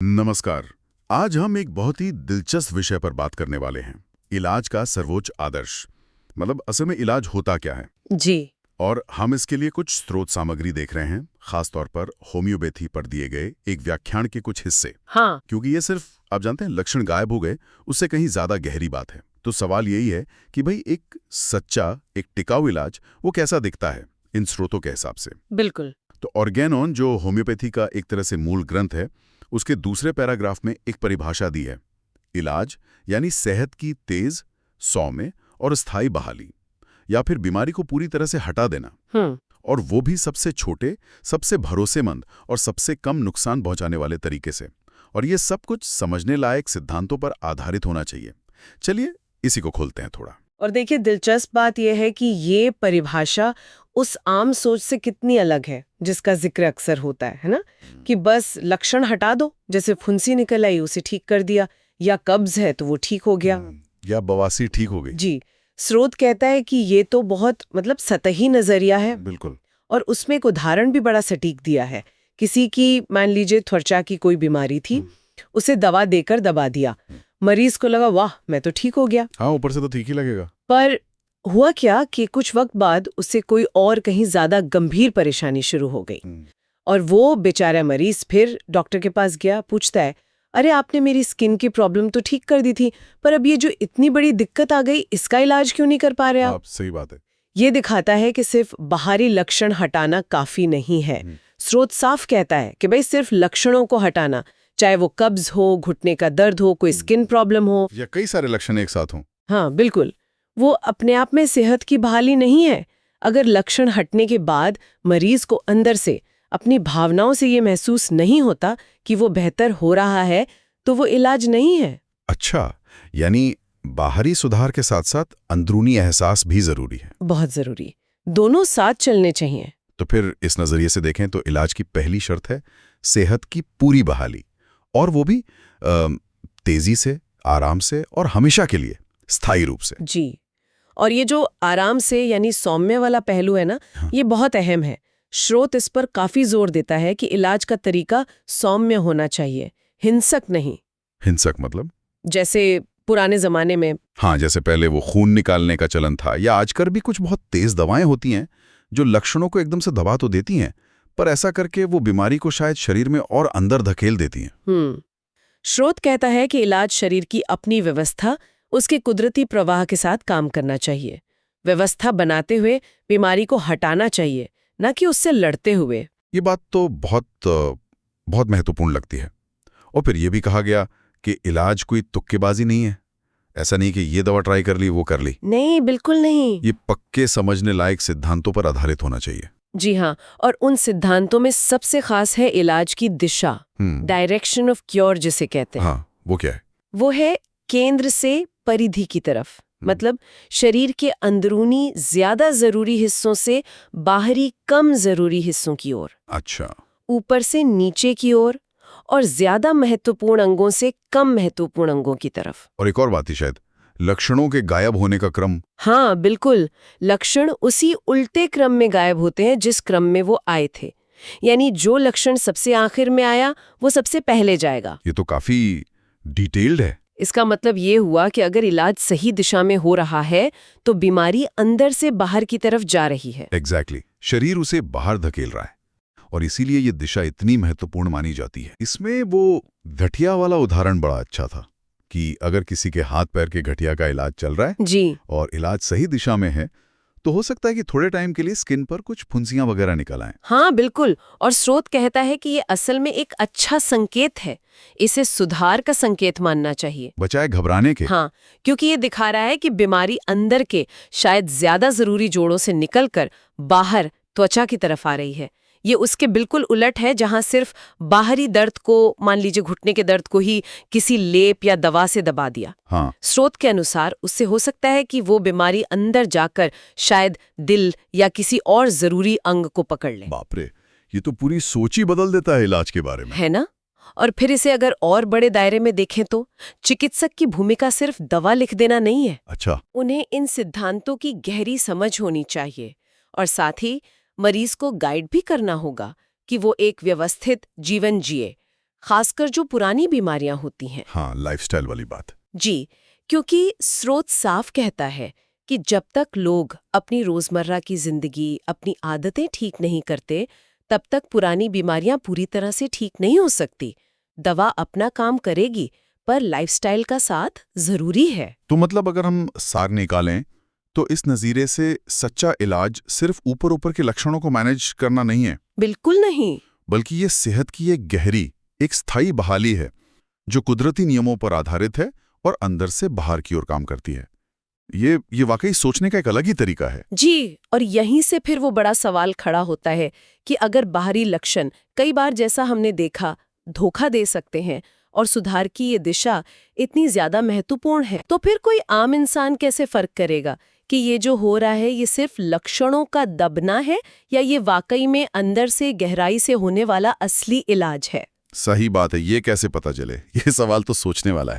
नमस्कार। आज हम एक बहुत ही दिलचस्प विषय पर बात करने वाले हैं। इलाज का सर्वोच्च आदर्श। मतलब असल में इलाज होता क्या है। जी। और हम इसके लिए कुछ स्रोत सामग्री देख रहे हैं, खासतौर पर होम्योपैथी पर दिए गए एक व्याख्यान के कुछ हिस्से। हाँ। क्योंकि ये सिर्फ आप जानते हैं लक्षण गायब हो गए, उससे कहीं ज्यादा गहरी बात है। तो सवाल यही है कि भाई एक सच्चा, एक टिकाऊ इलाज वो कैसा दिखता है इन स्रोतों के हिसाब से। बिल्कुल। तो ऑर्गेनॉन, जो होम्योपैथी का एक तरह से मूल ग्रंथ है, उसके दूसरे पैराग्राफ में एक परिभाषा दी है। इलाज यानी सेहत की तेज, सौम्य और स्थायी बहाली, या फिर बीमारी को पूरी तरह से हटा देना। और वो भी सबसे छोटे, सबसे भरोसेमंद और सबसे कम नुकसान पहुंचाने वाले तरीके से। और ये सब कुछ समझने लायक सिद्धांतों पर आधारित होना चाहिए। चलिए इसी को खोलते हैं थोड़ा। और देखिए, दिलचस्प बात यह है कि ये परिभाषा उस आम सोच से कितनी अलग है जिसका जिक्र अक्सर होता है ना? कि बस लक्षण हटा दो, जैसे फुंसी निकल आई उसे ठीक कर दिया, या कब्ज है तो वो ठीक हो गया, या बवासीर ठीक हो गई। जी। स्रोत कहता है कि ये तो बहुत सतही नजरिया है। बिल्कुल। और उसमें एक उदाहरण भी बड़ा सटीक दिया है। किसी की, मान लीजिए, त्वचा की कोई बीमारी थी, उसे दवा देकर दबा दिया, मरीज को लगा वाह मैं तो ठीक हो गया। हाँ, ऊपर से तो ठीक ही लगेगा। पर हुआ क्या कि कुछ वक्त बाद उससे कोई और कहीं ज्यादा गंभीर परेशानी शुरू हो गई। और वो बेचारा मरीज फिर डॉक्टर के पास गया, पूछता है, अरे आपने मेरी स्किन की प्रॉब्लम तो ठीक कर दी थी, पर अब ये जो इतनी बड़ी दिक्कत आ गई, इसका इलाज क्यों नहीं कर पा रहे आप? सही बात है। ये दिखाता है कि सिर्फ बाहरी लक्षण हटाना काफी नहीं है। स्रोत साफ कहता है कि भाई सिर्फ लक्षणों को हटाना, चाहे वो कब्ज हो, घुटने का दर्द हो, कोई स्किन प्रॉब्लम हो, या कई सारे लक्षण एक साथ हों। हाँ बिल्कुल, वो अपने आप में सेहत की बहाली नहीं है। अगर लक्षण हटने के बाद मरीज को अंदर से, अपनी भावनाओं से ये महसूस नहीं होता कि वो बेहतर हो रहा है, तो वो इलाज नहीं है। अच्छा, यानी बाहरी सुधार के साथ साथ अंदरूनी एहसास भी जरूरी है। बहुत जरूरी, दोनों साथ चलने चाहिए। तो फिर इस नजरिए से देखें तो इलाज की पहली शर्त है सेहत की पूरी बहाली, और वो भी तेजी से, आराम से और हमेशा के लिए, स्थायी रूप से। जी। और ये जो आराम से यानी सौम्य वाला पहलू है ना, ये बहुत अहम है। स्रोत इस पर काफी जोर देता है कि इलाज का तरीका सौम्य होना चाहिए, हिंसक नहीं। हिंसक मतलब? जैसे पुराने जमाने में, हाँ, जैसे पहले वो खून निकालने का चलन था, या आजकल भी कुछ बहुत तेज दवाएं होती हैं जो लक्षणों को एकदम से दबा तो देती हैं, पर ऐसा करके वो बीमारी को शायद शरीर में और अंदर धकेल देती हैं। स्रोत कहता है कि इलाज शरीर की अपनी व्यवस्था, उसके कुदरती प्रवाह के साथ काम करना चाहिए। व्यवस्था बनाते हुए बीमारी को हटाना चाहिए, न कि उससे लड़ते हुए। ये बात तो बहुत महत्वपूर्ण लगती है। और फिर ये भी कहा गया कि इलाज कोई तुक्केबाजी नहीं है। ऐसा नहीं कि ये दवा ट्राई कर ली, वो कर ली। नहीं, बिल्कुल नहीं। ये पक्के समझने लायक सिद्धांतों पर आधारित होना चाहिए। जी हाँ, और उन सिद्धांतों में सबसे खास है इलाज की दिशा, डायरेक्शन ऑफ क्योर जिसे कहते हैं। हाँ, वो क्या है? वो है केंद्र से परिधि की तरफ। मतलब शरीर के अंदरूनी ज्यादा जरूरी हिस्सों से बाहरी कम जरूरी हिस्सों की ओर। अच्छा। ऊपर से नीचे की ओर, और ज्यादा महत्वपूर्ण अंगों से कम महत्वपूर्ण अंगों की तरफ। और एक और बात ही शायद, लक्षणों के गायब होने का क्रम। हाँ बिल्कुल, लक्षण उसी उल्टे क्रम में गायब होते हैं जिस क्रम में वो आए थे। यानी जो लक्षण सबसे आखिर में आया, वो सबसे पहले जाएगा। ये तो काफी डिटेल्ड है। इसका मतलब ये हुआ कि अगर इलाज सही दिशा में हो रहा है, तो बीमारी अंदर से बाहर की तरफ जा रही है। एग्जैक्टली, शरीर उसे बाहर धकेल रहा है। और इसीलिए ये दिशा इतनी महत्वपूर्ण मानी जाती है। इसमें वो गठिया वाला उदाहरण बड़ा अच्छा था कि अगर किसी के हाथ पैर के गठिया का इलाज चल रहा है जी, और इलाज सही दिशा में है, तो हो सकता है कि थोड़े टाइम के लिए स्किन पर कुछ फुंसियां वगैरह निकल आएं। हाँ बिल्कुल। और स्रोत कहता है कि ये असल में एक अच्छा संकेत है, इसे सुधार का संकेत मानना चाहिए, बजाय घबराने के। हाँ, क्योंकि ये दिखा रहा है कि बीमारी अंदर के शायद ज्यादा जरूरी जोड़ों से निकलकर बाहर त्वचा की तरफ आ रही है। ये उसके बिल्कुल उलट है, जहां सिर्फ बाहरी दर्द को, मान लीजिए घुटने के दर्द को ही किसी लेप या दवा से दबा दिया। हाँ। स्रोत के अनुसार उससे हो सकता है कि वो बीमारी अंदर जाकर शायद दिल या किसी और जरूरी अंग को पकड़ ले। बाप रे, ये तो पूरी सोच ही बदल देता है इलाज के बारे में, है ना? और फिर इसे अगर और बड़े दायरे में देखें तो चिकित्सक की भूमिका सिर्फ दवा लिख देना नहीं है। अच्छा। उन्हें इन सिद्धांतों की गहरी समझ होनी चाहिए, और साथ ही मरीज को गाइड भी करना होगा कि वो एक व्यवस्थित जीवन जिए, खासकर जो पुरानी बीमारियां होती हैं। हाँ, लाइफस्टाइल वाली बात। जी, क्योंकि स्रोत साफ कहता है कि जब तक लोग अपनी रोजमर्रा की जिंदगी, अपनी आदतें ठीक नहीं करते, तब तक पुरानी बीमारियां पूरी तरह से ठीक नहीं हो सकती। दवा अपना काम करेगी, पर लाइफस्टाइल का साथ जरूरी है। तो मतलब अगर हम सार निकालें तो इस नज़रिए से सच्चा इलाज सिर्फ ऊपर ऊपर के लक्षणों को मैनेज करना नहीं है, बिल्कुल नहीं। बल्कि ये सेहत की एक गहरी, एक स्थायी बहाली है जो कुदरती नियमों पर आधारित है और अंदर से बाहर की ओर काम करती है। ये वाकई सोचने का एक अलग ही तरीका है। जी, और यहीं से फिर वो बड़ा सवाल खड़ा होता है कि अगर बाहरी लक्षण कई बार, जैसा हमने देखा, धोखा दे सकते हैं और सुधार की ये दिशा इतनी ज्यादा महत्वपूर्ण है, तो फिर कोई आम इंसान कैसे फर्क करेगा कि ये जो हो रहा है ये सिर्फ लक्षणों का दबना है या ये वाकई में अंदर से गहराई से होने वाला असली इलाज है? सही बात है, ये कैसे पता चले? ये सवाल तो सोचने वाला है।